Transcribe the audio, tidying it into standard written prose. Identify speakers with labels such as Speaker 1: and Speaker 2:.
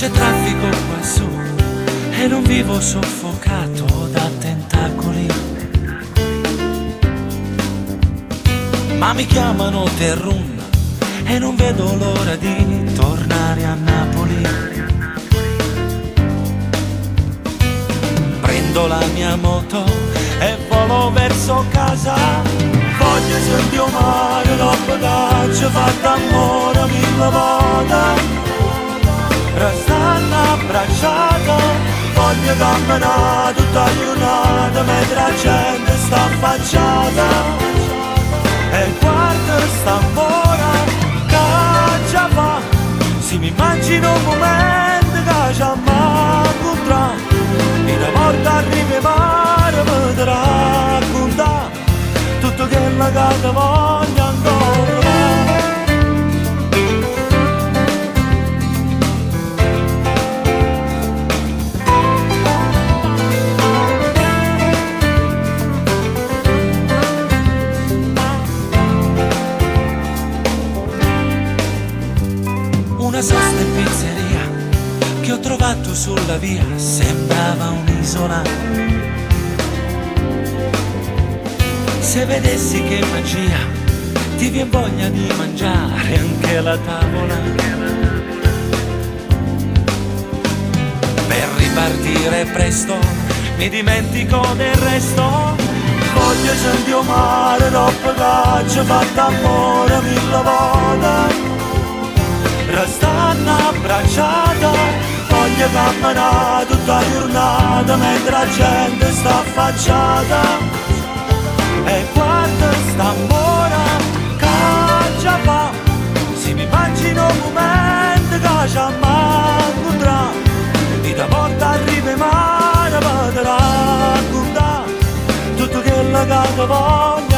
Speaker 1: c'è traffico qua su e non vivo soffocato da tentacoli. Ma mi chiamano Terrun e non vedo l'ora di tornare a Napoli. Prendo la mia moto e volo verso casa. Voglio sentire il mare dopo che ci fatto amore mille volte. Restando abbracciato, voglio camminare tutta la giornata mentre la gente sta affacciata. E guarda st'amore che già fa, se mi immagino un momento che già m'incontra, e una volta arrivi mare mi ti racconta tutto quello che ti voglio ancora. Una sosta in pizzeria che ho trovato sulla via sembrava un'isola. Se vedessi che magia, ti vien voglia di mangiare anche la tavola. Per ripartire presto mi dimentico del resto. Voglio sentire il mare dopo che ci ho fatto amore mille volte. Restando abbracciata, voglio camminare tutta la giornata mentre la gente sta affacciata. E guarda st'amore che già fa, se mi immagino un momento che già m'incontra, e da volta arrivi mare per raccontare tutto quello che ti voglio.